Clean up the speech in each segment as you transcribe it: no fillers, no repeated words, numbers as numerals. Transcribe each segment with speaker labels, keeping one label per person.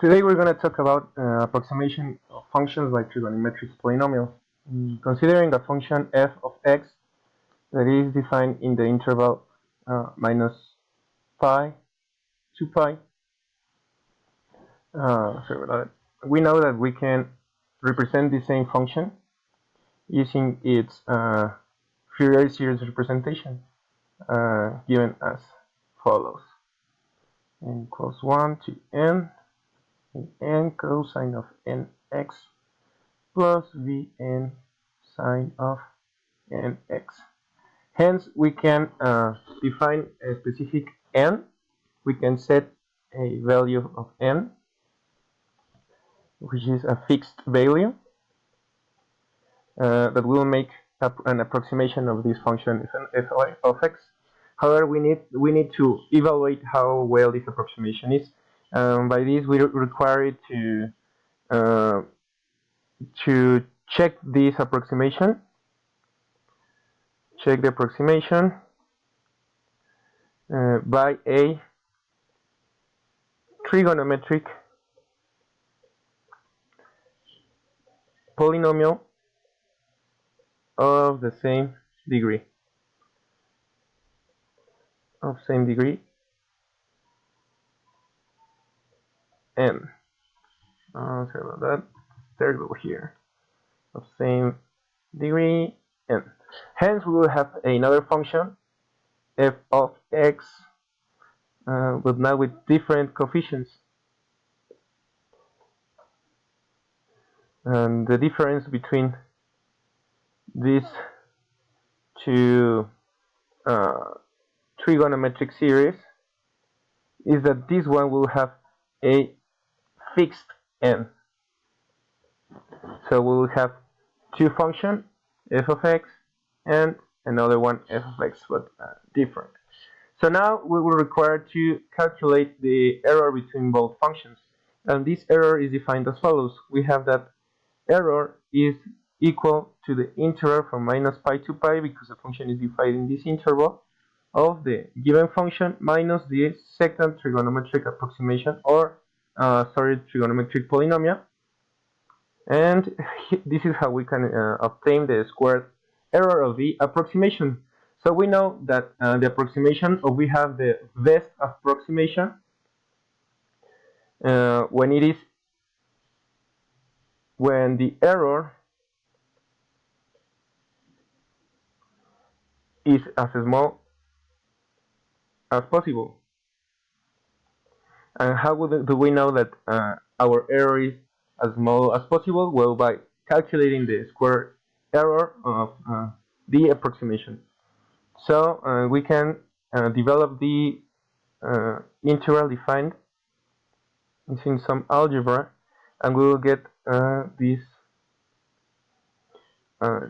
Speaker 1: Today we're going to talk about approximation of functions like trigonometric polynomials. Considering a function f of x that is defined in the interval minus pi to pi, we know that we can represent the same function using its Fourier series representation given as follows. N equals 1 to n cosine of nx plus vn sine of nx. Hence, we can define a specific n. We can set a value of n, which is a fixed value that will make an approximation of this function f of x. However, we need to evaluate how well this approximation is. By this, we require it to check this approximation. Check the approximation by a trigonometric polynomial of the same degree. N. Sorry about that. Third over here. Of same degree n. Hence, we will have another function f of x, but now with different coefficients. And the difference between these two trigonometric series is that this one will have a fixed n. So we will have two functions, f of x and another one, f of x, but different. So now we will require to calculate the error between both functions. And this error is defined as follows. We have that error is equal to the integral from minus pi to pi, because the function is defined in this interval, of the given function minus the second trigonometric approximation, or trigonometric polynomial. And this is how we can obtain the squared error of the approximation. So we know that the approximation, or we have the best approximation when the error is as small as possible. And how do we know that our error is as small as possible? Well, by calculating the square error of the approximation. So we can develop the integral defined using some algebra, and we will get this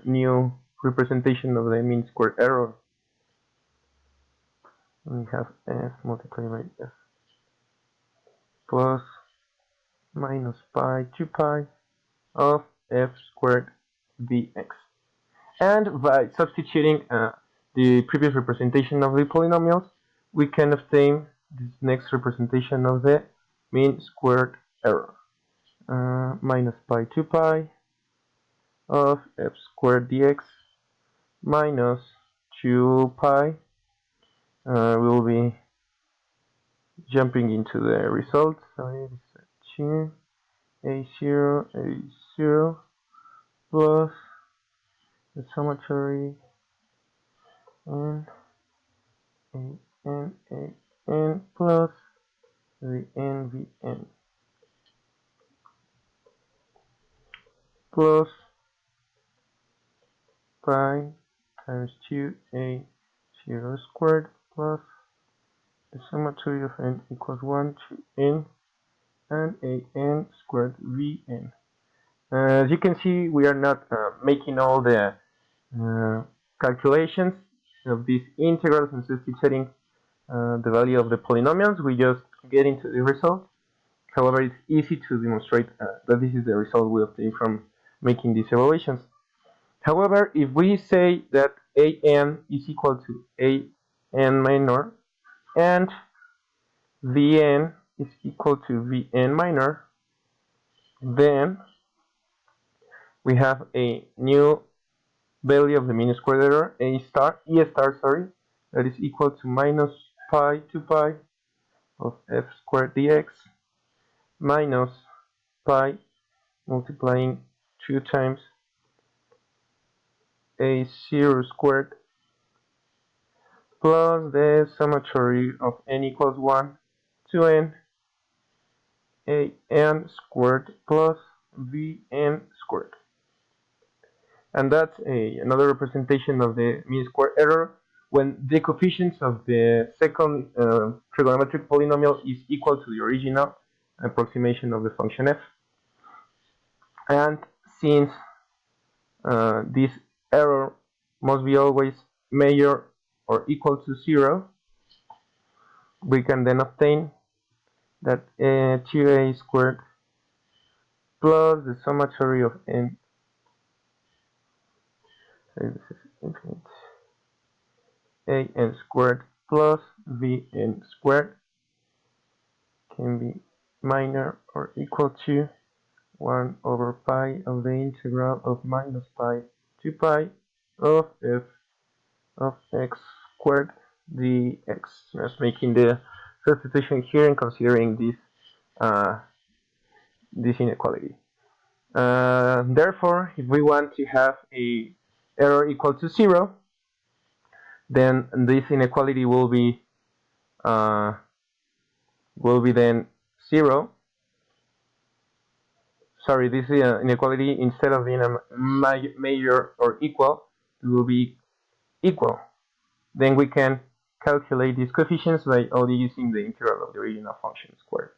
Speaker 1: new representation of the mean square error. We have f multiplied by f plus minus pi to pi of f squared dx. And by substituting the previous representation of the polynomials, we can obtain this next representation of the mean squared error. Minus pi to pi of f squared dx minus 2 pi. We'll be jumping into the result. So it is 2 a0 plus the summatory n plus the nvn plus pi times 2a0 squared plus the summatory of n equals 1 to n and an squared vn. As you can see, we are not making all the calculations of these integrals and substituting the value of the polynomials. We just get into the result. However, it's easy to demonstrate that this is the result we obtain from making these evaluations. However, if we say that an is equal to an minor and vn is equal to Vn minor, then we have a new value of the mean squared error, E star, sorry, that is equal to minus pi 2 pi of f squared dx minus pi multiplying 2 times a0 squared plus the summatory of n equals 1 to n a n squared plus vn squared. And that's another representation of the mean square error when the coefficients of the second trigonometric polynomial is equal to the original approximation of the function f. And since this error must be always major or equal to 0, we can then obtain that 2a squared plus the summatory of n, this is infinite, an squared plus vn squared can be minor or equal to 1 over pi of the integral of minus pi 2 pi of f of x squared dx. Just making the substitution here and considering this inequality. Therefore, if we want to have a error equal to 0, then this inequality will be then 0. Sorry, this inequality, instead of being a major or equal, it will be equal. Then we can calculate these coefficients by only using the integral of the original function squared.